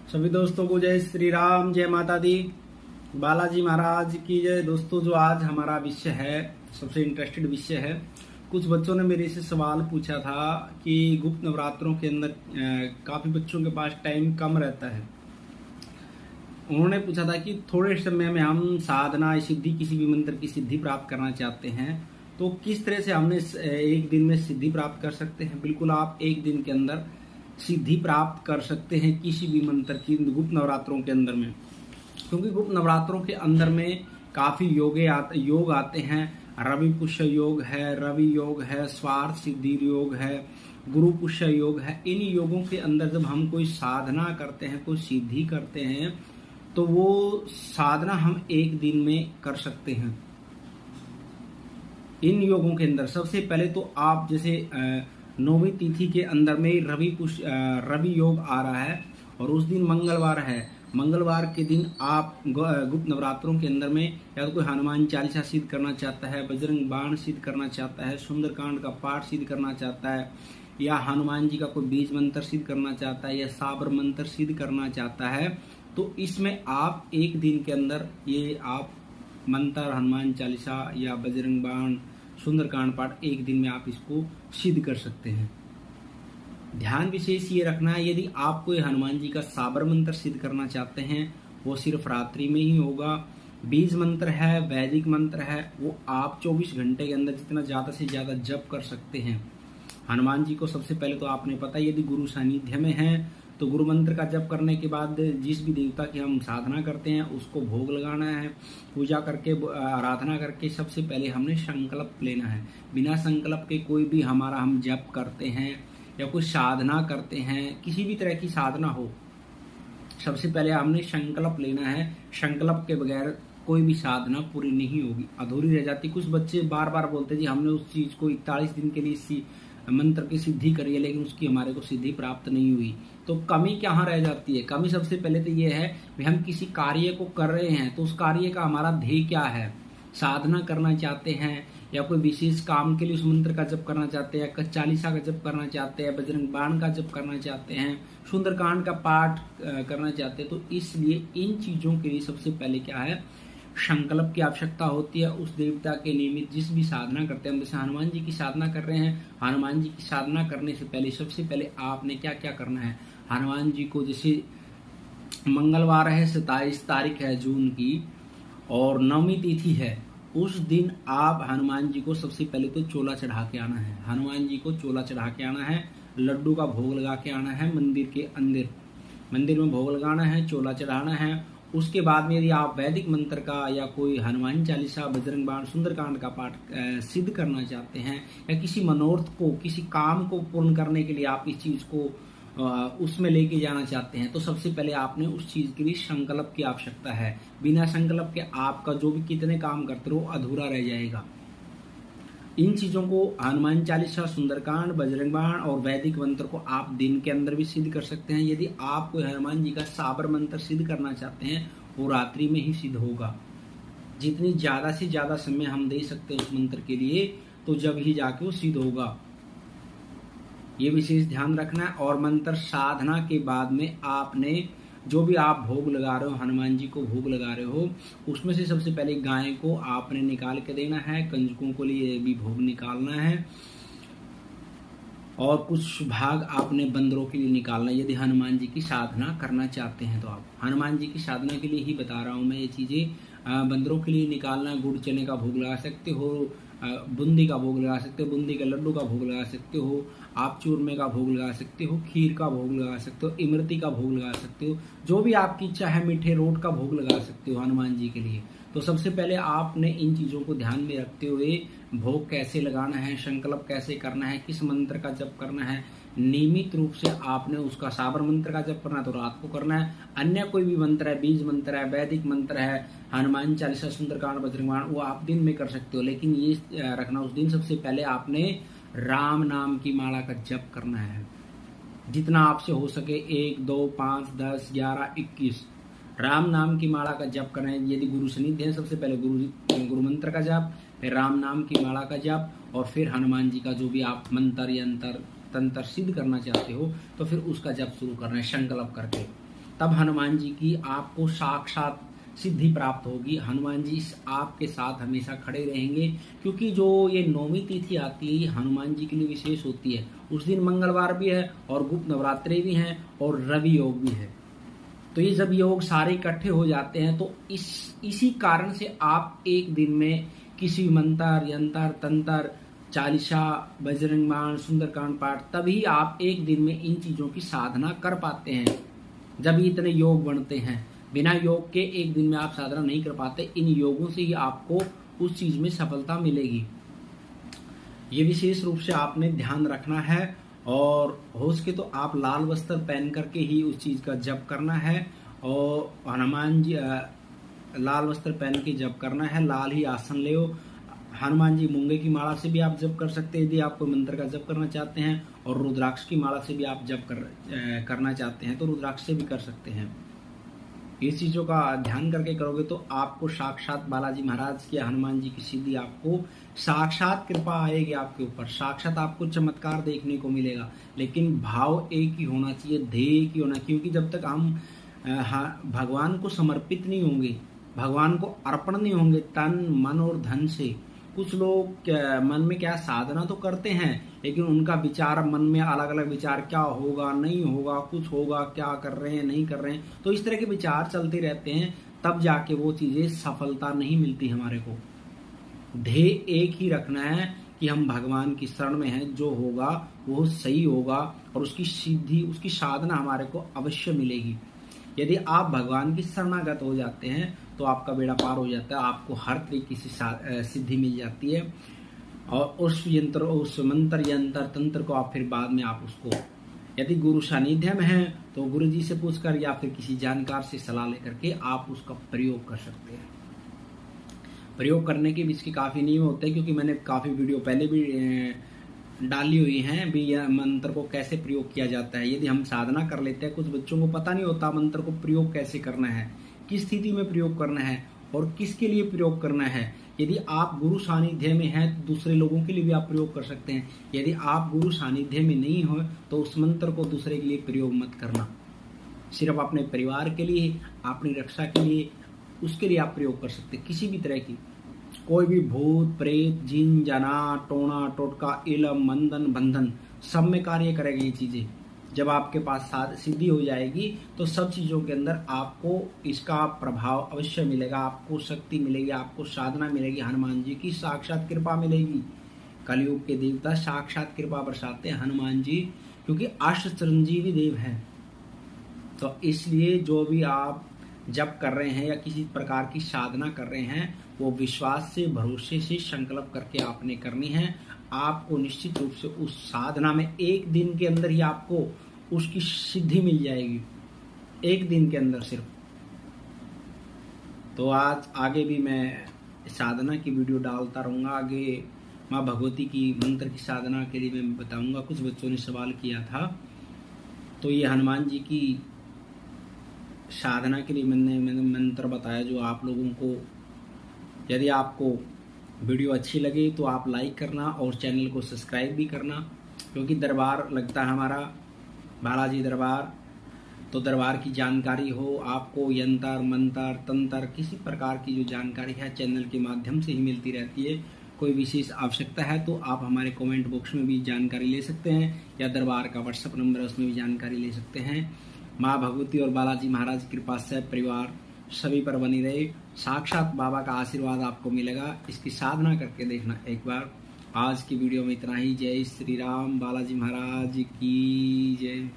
सभी दोस्तों को जय श्री राम, जय माता दी, बालाजी महाराज की जय। दोस्तों, जो आज हमारा विषय है, सबसे इंटरेस्टेड विषय है। कुछ बच्चों ने मेरे से सवाल पूछा था कि गुप्त नवरात्रों के अंदर काफी बच्चों के पास टाइम कम रहता है। उन्होंने पूछा था कि थोड़े समय में हम साधना सिद्धि, किसी भी मंत्र की सिद्धि प्राप्त करना चाहते हैं, तो किस तरह से हमने एक दिन में सिद्धि प्राप्त कर सकते हैं। बिल्कुल, आप एक दिन के अंदर सिद्धि प्राप्त कर सकते हैं किसी भी मंत्र की गुप्त नवरात्रों के अंदर में, क्योंकि गुप्त नवरात्रों के अंदर में काफी योग आते हैं। रवि पुष्य योग है, रवि योग है, स्वार्थ सिद्धि योग है, गुरु पुष्य योग है। इन योगों के अंदर जब हम कोई साधना करते हैं, कोई सिद्धि करते हैं, तो वो साधना हम एक दिन में कर सकते हैं। इन योगों के अंदर सबसे पहले तो आप जैसे नौवीं तिथि के अंदर में रवि योग आ रहा है और उस दिन मंगलवार है। मंगलवार के दिन आप गुप्त नवरात्रों के अंदर में या तो कोई हनुमान चालीसा सिद्ध करना चाहता है, बजरंग बाण सिद्ध करना चाहता है, सुंदरकांड का पाठ सिद्ध करना चाहता है, या हनुमान जी का कोई बीज मंत्र सिद्ध करना चाहता है, या साबर मंत्र सिद्ध करना चाहता है, तो इसमें आप एक दिन के अंदर ये आप मंत्र, हनुमान चालीसा या बजरंग बाण, सुंदरकांड पाठ एक दिन में आप इसको सिद्ध कर सकते हैं। ध्यान विशेष ये रखना है, यदि आप कोई हनुमान जी का साबर मंत्र सिद्ध करना चाहते हैं, वो सिर्फ रात्रि में ही होगा। बीज मंत्र है, वैदिक मंत्र है, वो आप 24 घंटे के अंदर जितना ज्यादा से ज्यादा जप कर सकते हैं। हनुमान जी को सबसे पहले तो आपने पता, यदि गुरु सानिध्य में है तो गुरु मंत्र का जप करने के बाद जिस भी देवता की हम साधना करते हैं उसको भोग लगाना है। पूजा करके, आराधना करके सबसे पहले हमने संकल्प लेना है। बिना संकल्प के कोई भी हमारा हम जप करते हैं या कोई साधना करते हैं, किसी भी तरह की साधना हो, सबसे पहले हमने संकल्प लेना है। संकल्प के बगैर कोई भी साधना पूरी नहीं होगी, अधूरी रह जाती। कुछ बच्चे बार बार बोलते जी हमने उस चीज को 41 दिन के लिए इसी मंत्र की सिद्धि करी है, लेकिन उसकी हमारे को सिद्धि प्राप्त नहीं हुई। तो कमी कहाँ रह जाती है? कमी सबसे पहले तो ये है कि हम किसी कार्य को कर रहे हैं तो उस कार्य का हमारा ध्येय क्या है। साधना करना चाहते हैं या कोई विशेष काम के लिए उस मंत्र का जप करना चाहते हैं, चालीसा का जप करना चाहते हैं, बजरंग बाण का जप करना चाहते हैं, सुंदरकांड का पाठ करना चाहते हैं, तो इसलिए इन चीजों के लिए सबसे पहले क्या है, संकल्प की आवश्यकता होती है। उस देवता के निमित्त जिस भी साधना करते हैं, हम जैसे हनुमान जी की साधना कर रहे हैं, हनुमान जी की साधना करने से पहले सबसे पहले आपने क्या क्या करना है। हनुमान जी को, जैसे मंगलवार है, 27 तारीख है जून की और 9वीं तिथि है, उस दिन आप हनुमान जी को सबसे पहले तो चोला चढ़ा के आना है। हनुमान जी को चोला चढ़ा के आना है, लड्डू का भोग लगा के आना है। मंदिर के अंदर, मंदिर में भोग लगाना है, चोला चढ़ाना है। उसके बाद में यदि आप वैदिक मंत्र का या कोई हनुमान चालीसा, बजरंग बाण, सुंदरकांड का पाठ सिद्ध करना चाहते हैं, या किसी मनोरथ को, किसी काम को पूर्ण करने के लिए आप इस चीज को उसमें लेके जाना चाहते हैं, तो सबसे पहले आपने उस चीज के लिए संकल्प की आवश्यकता है। बिना संकल्प के आपका जो भी कितने काम करते हो अधूरा रह जाएगा। इन चीजों को, हनुमान चालीसा, सुंदरकांड, बजरंग बाण और वैदिक मंत्र को आप दिन के अंदर भी सिद्ध कर सकते हैं। यदि आप कोई हनुमान जी का साबर मंत्र सिद्ध करना चाहते हैं, वो रात्रि में ही सिद्ध होगा। जितनी ज्यादा से ज्यादा समय हम दे सकते हैं उस मंत्र के लिए, तो जब ही जाके वो सिद्ध होगा। ये विशेष ध्यान रखना है। और मंत्र साधना के बाद में आपने जो भी आप भोग लगा रहे हो, हनुमान जी को भोग लगा रहे हो, उसमें से सबसे पहले गाय को आपने निकाल के देना है। कंजकों के लिए भी भोग निकालना है और कुछ भाग आपने बंदरों के लिए निकालना है। यदि हनुमान जी की साधना करना चाहते हैं तो आप, हनुमान जी की साधना के लिए ही बता रहा हूं मैं ये चीजें। बंदरों के लिए निकालना, गुड़ चने का भोग लगा सकते हो, बूंदी का भोग लगा सकते हो, बूंदी के लड्डू का भोग लगा सकते हो, आप चूरमे का भोग लगा सकते हो, खीर का भोग लगा सकते हो, इमरती का भोग लगा सकते हो, जो भी आपकी इच्छा है, मीठे रोट का भोग लगा सकते हो हनुमान जी के लिए। तो सबसे पहले आपने इन चीजों को ध्यान में रखते हुए भोग कैसे लगाना है, संकल्प कैसे करना है, किस मंत्र का जप करना है, नियमित रूप से आपने उसका साबर मंत्र का जप करना है तो रात को करना है। अन्य कोई भी मंत्र है, बीज मंत्र है, वैदिक मंत्र है, हनुमान चालीसा, सुंदरकांड, बजरंग बाण, वो आप दिन में कर सकते हो। लेकिन ये रखना, उस दिन सबसे पहले आपने राम नाम की माला का जप करना है। जितना आपसे हो सके 1, 2, 5, 10, 11, 21 राम नाम की माला का जप करना है। यदि गुरु सानिध्य है, सबसे पहले गुरु मंत्र का जप, फिर राम नाम की माला का जप, और फिर हनुमान जी का जो भी आप मंत्र, यंत्र, तंत्र सिद्ध करना चाहते हो, तो फिर उसका जप शुरू करना है संकल्प करके। तब हनुमान जी की आपको साक्षात सिद्धि प्राप्त होगी। हनुमान जी आपके साथ हमेशा खड़े रहेंगे, क्योंकि जो ये 9वीं तिथि आती है ये हनुमान जी के लिए विशेष होती है। उस दिन मंगलवार भी है और गुप्त नवरात्रि भी हैं और रवि योग भी है। तो ये जब योग सारे इकट्ठे हो जाते हैं तो इसी कारण से आप एक दिन में किसी मंत्र, यंत्र, तंत्र, चालीसा, बजरंग बाण, सुंदरकांड पाठ, तभी आप एक दिन में इन चीजों की साधना कर पाते हैं, जब इतने योग बनते हैं। बिना योग के एक दिन में आप साधना नहीं कर पाते। इन योगों से ही आपको उस चीज में सफलता मिलेगी। ये विशेष रूप से आपने ध्यान रखना है, और हो सके तो आप लाल वस्त्र पहन करके ही उस चीज का जप करना है। और हनुमान जी लाल वस्त्र पहन के जप करना है, लाल ही आसन ले। हनुमान जी मूंगे की माला से भी आप जप कर सकते हैं यदि आप कोई मंत्र का जप करना चाहते हैं, और रुद्राक्ष की माला से भी आप जप करना चाहते हैं तो रुद्राक्ष से भी कर सकते हैं। इस चीजों का ध्यान करके करोगे तो आपको साक्षात बालाजी महाराज की, हनुमान जी की सिद्धि, आपको साक्षात कृपा आएगी आपके ऊपर, साक्षात आपको चमत्कार देखने को मिलेगा। लेकिन भाव एक ही होना चाहिए, ध्येय एक ही होना, क्योंकि जब तक हम भगवान को समर्पित नहीं होंगे, भगवान को अर्पण नहीं होंगे तन, मन और धन से। कुछ लोग मन में क्या साधना तो करते हैं, लेकिन उनका विचार मन में अलग अलग विचार, क्या होगा नहीं होगा, कुछ होगा, क्या कर रहे हैं नहीं कर रहे हैं, तो इस तरह के विचार चलते रहते हैं। तब जाके वो चीजें सफलता नहीं मिलती हमारे को। ध्येय एक ही रखना है कि हम भगवान की शरण में हैं, जो होगा वो सही होगा और उसकी सिद्धि, उसकी साधना हमारे को अवश्य मिलेगी। यदि आप भगवान की शरणागत हो जाते हैं तो आपका बेड़ा पार हो जाता है, आपको हर तरीके से सिद्धि मिल जाती है। और उस मंत्र, यंत्र, तंत्र को आप फिर बाद में आप उसको, यदि गुरु सानिध्य में है तो गुरु जी से पूछकर या फिर किसी जानकार से सलाह लेकर के आप उसका प्रयोग कर सकते हैं। प्रयोग करने के भी इसके काफी नियम होते हैं, क्योंकि मैंने काफी वीडियो पहले भी डाली हुई हैं भी, यह मंत्र को कैसे प्रयोग किया जाता है। यदि हम साधना कर लेते हैं, कुछ बच्चों को पता नहीं होता मंत्र को प्रयोग कैसे करना है, किस स्थिति में प्रयोग करना है और किसके लिए प्रयोग करना है। यदि आप गुरु सानिध्य में हैं तो दूसरे लोगों के लिए भी आप प्रयोग कर सकते हैं। यदि आप गुरु सानिध्य में नहीं हो तो उस मंत्र को दूसरे के लिए प्रयोग मत करना, सिर्फ अपने परिवार के लिए, अपनी रक्षा के लिए, उसके लिए आप प्रयोग कर सकते हैं। किसी भी तरह की कोई भी भूत, प्रेत, जिन, जना, टोना, टोटका, इलम, मंदन, बंधन, सब में कार्य करेगी ये चीजें। जब आपके पास सिद्धि हो जाएगी तो सब चीजों के अंदर आपको इसका प्रभाव अवश्य मिलेगा, आपको शक्ति मिलेगी, आपको साधना मिलेगी, हनुमान जी की साक्षात कृपा मिलेगी। कलयुग के देवता साक्षात कृपा बरसाते हैं हनुमान जी, क्योंकि अष्ट चिरंजीवी देव हैं। तो इसलिए जो भी आप जप कर रहे हैं या किसी प्रकार की साधना कर रहे हैं, वो विश्वास से, भरोसे से, संकल्प करके आपने करनी है। आपको निश्चित रूप से उस साधना में एक दिन के अंदर ही आपको उसकी सिद्धि मिल जाएगी, एक दिन के अंदर सिर्फ। तो आज आगे भी मैं साधना की वीडियो डालता रहूँगा। आगे माँ भगवती की मंत्र की साधना के लिए मैं बताऊँगा। कुछ बच्चों ने सवाल किया था, तो ये हनुमान जी की साधना के लिए मैंने मंत्र बताया जो आप लोगों को, यदि आपको वीडियो अच्छी लगे तो आप लाइक करना और चैनल को सब्सक्राइब भी करना, क्योंकि दरबार लगता है हमारा बालाजी दरबार। तो दरबार की जानकारी हो, आपको यंत्र, मंत्र, तंत्र, किसी प्रकार की जो जानकारी है चैनल के माध्यम से ही मिलती रहती है। कोई विशेष आवश्यकता है तो आप हमारे कमेंट बॉक्स में भी जानकारी ले सकते हैं, या दरबार का व्हाट्सएप नंबर है उसमें भी जानकारी ले सकते हैं। माँ भगवती और बालाजी महाराज की कृपा से परिवार सभी पर बनी रहे, साक्षात बाबा का आशीर्वाद आपको मिलेगा। इसकी साधना करके देखना एक बार। आज की वीडियो में इतना ही। जय श्री राम, बालाजी महाराज की जय।